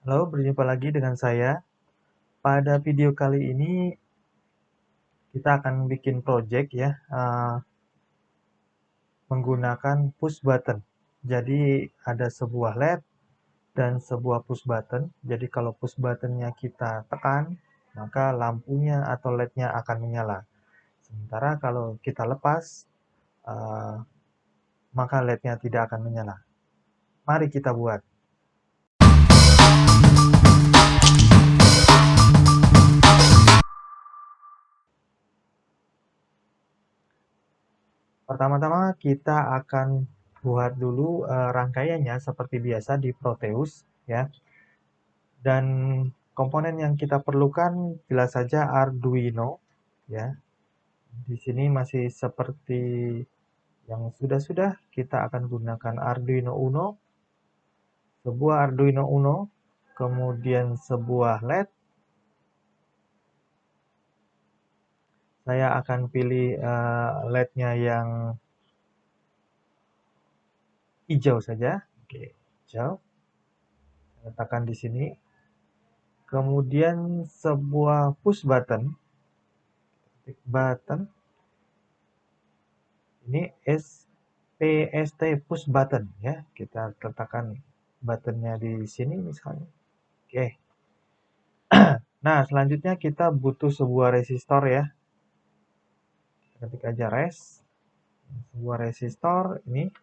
Halo, berjumpa lagi dengan saya. Pada video kali ini kita akan bikin project ya, menggunakan push button. Jadi ada sebuah LED dan sebuah push button. Jadi kalau push buttonnya kita tekan, maka lampunya atau LED-nya akan menyala. Sementara kalau kita lepas, uh, maka LED-nya tidak akan menyala. Mari kita buat. Pertama-tama kita akan buat dulu rangkaiannya seperti biasa di Proteus ya. Dan komponen yang kita perlukan jelas saja Arduino ya. Di sini masih seperti yang sudah-sudah, kita akan gunakan Arduino Uno, sebuah Arduino Uno, kemudian sebuah LED. Saya akan pilih LED-nya yang hijau saja. Oke, hijau. Letakkan di sini. Kemudian sebuah push button. Ini PST push button ya. Kita letakkan buttonnya di sini misalnya. Oke. Nah, selanjutnya kita butuh sebuah resistor ya. Ketik aja sebuah resistor ini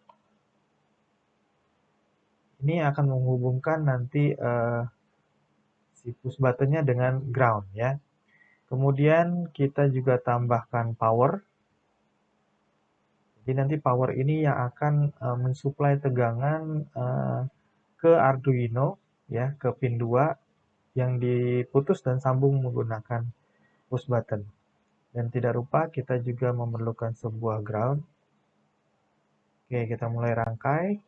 akan menghubungkan nanti si push buttonnya dengan ground ya. Kemudian kita juga tambahkan power. Jadi nanti power ini yang akan mensuplai tegangan ke Arduino ya, ke pin 2 yang diputus dan sambung menggunakan push button. Dan tidak lupa kita juga memerlukan sebuah ground. Oke, kita mulai rangkai.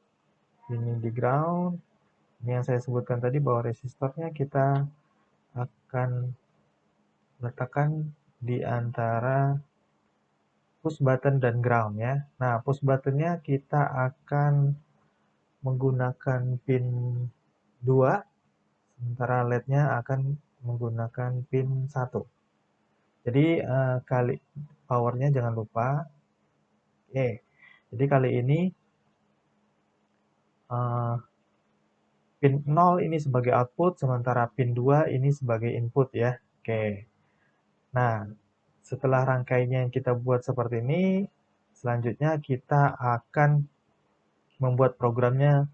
Ini di ground. Ini yang saya sebutkan tadi bahwa resistornya kita akan letakkan di antara push button dan ground ya. Nah, push buttonnya kita akan menggunakan pin 2, sementara LED-nya akan menggunakan pin 1. Jadi kali powernya jangan lupa. Oke, jadi kali ini pin 0 ini sebagai output, sementara pin 2 ini sebagai input ya. Oke. Nah, setelah rangkainya yang kita buat seperti ini, selanjutnya kita akan membuat programnya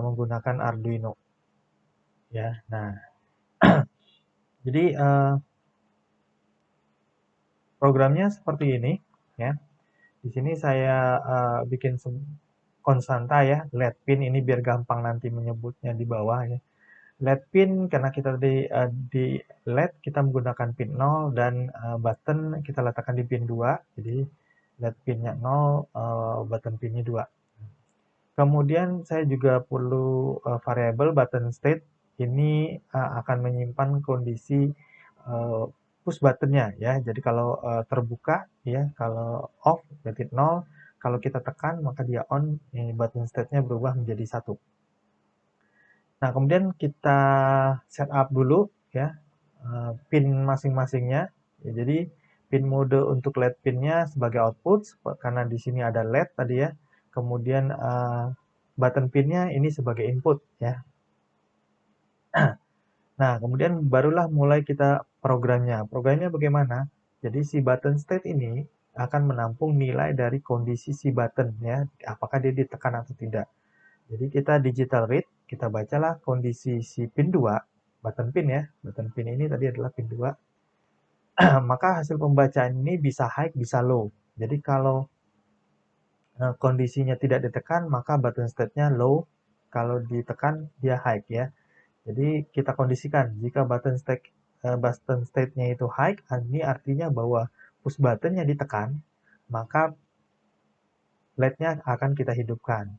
menggunakan Arduino. Ya, nah, jadi programnya seperti ini ya. Di sini saya bikin konstanta ya, LED pin ini biar gampang nanti menyebutnya di bawah ya. LED pin karena kita di LED kita menggunakan pin 0 dan button kita letakkan di pin 2. Jadi LED pinnya 0, button pinnya 2. Kemudian saya juga perlu variabel button state. Ini akan menyimpan kondisi push buttonnya ya. Jadi kalau terbuka ya, kalau off berarti 0. Kalau kita tekan maka dia on, button state-nya berubah menjadi 1. Nah, kemudian kita setup dulu ya pin masing-masingnya. Ya, jadi pin mode untuk LED pinnya sebagai output karena di sini ada LED tadi ya. Kemudian button pinnya ini sebagai input ya. Nah, kemudian barulah mulai kita programnya. Programnya bagaimana? Jadi si button state ini akan menampung nilai dari kondisi si button ya, apakah dia ditekan atau tidak. Jadi kita digital read, kita bacalah kondisi si pin 2, button pin ya. Button pin ini tadi adalah pin 2. Maka hasil pembacaan ini bisa high, bisa low. Jadi kalau kondisinya tidak ditekan, maka button state-nya low. Kalau ditekan, dia high ya. Jadi kita kondisikan, jika button state-nya itu high, ini artinya bahwa push button-nya ditekan, maka LED-nya akan kita hidupkan.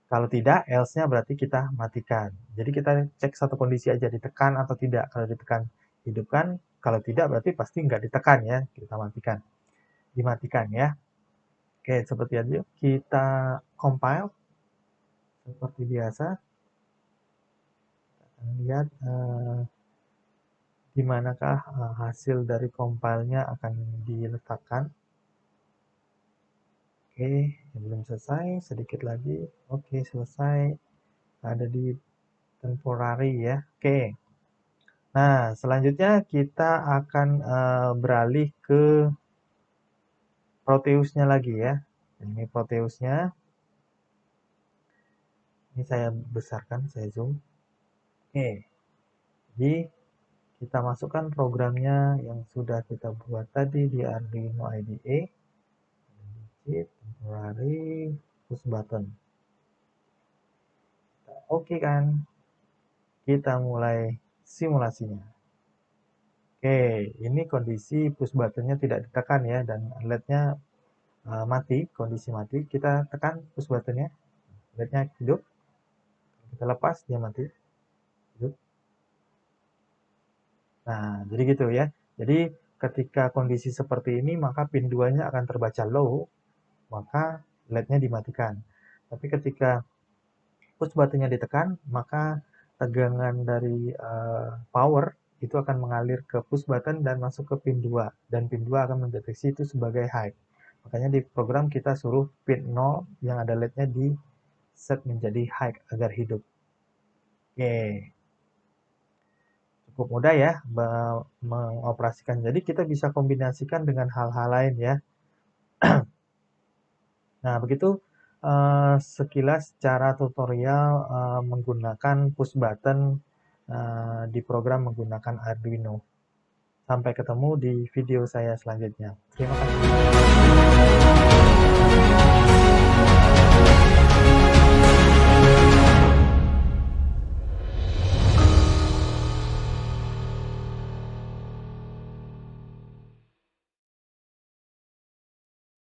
Kalau tidak, else-nya berarti kita matikan. Jadi kita cek satu kondisi aja, ditekan atau tidak. Kalau ditekan, hidupkan. Kalau tidak, berarti pasti nggak ditekan ya. Kita matikan. Dimatikan ya. Oke, seperti itu. Kita compile. Seperti biasa. lihat di manakah hasil dari compile-nya akan diletakkan. Oke, belum selesai, sedikit lagi. Oke, selesai. Ada di temporary ya. Oke. Nah, selanjutnya kita akan beralih ke Proteusnya lagi ya. Ini Proteusnya. Ini saya besarkan, saya zoom. Oke. Jadi kita masukkan programnya yang sudah kita buat tadi di Arduino IDE. Temporary push button. Oke kan? Kita mulai simulasinya. Oke, ini kondisi push buttonnya tidak ditekan ya, dan LED-nya mati, kondisi mati. Kita tekan push buttonnya, LED-nya hidup. Kita lepas, dia mati. Hidup. Nah, jadi gitu ya. Jadi ketika kondisi seperti ini, maka pin 2-nya akan terbaca low, maka LED-nya dimatikan. Tapi ketika push buttonnya ditekan, maka tegangan dari power itu akan mengalir ke push button dan masuk ke pin 2. Dan pin 2 akan mendeteksi itu sebagai high. Makanya di program kita suruh pin 0 yang ada LED-nya di set menjadi high agar hidup. Oke. Cukup mudah ya mengoperasikan. Jadi kita bisa kombinasikan dengan hal-hal lain ya. Nah, begitu sekilas cara tutorial menggunakan push button di program menggunakan Arduino. Sampai ketemu di video saya selanjutnya. Terima kasih.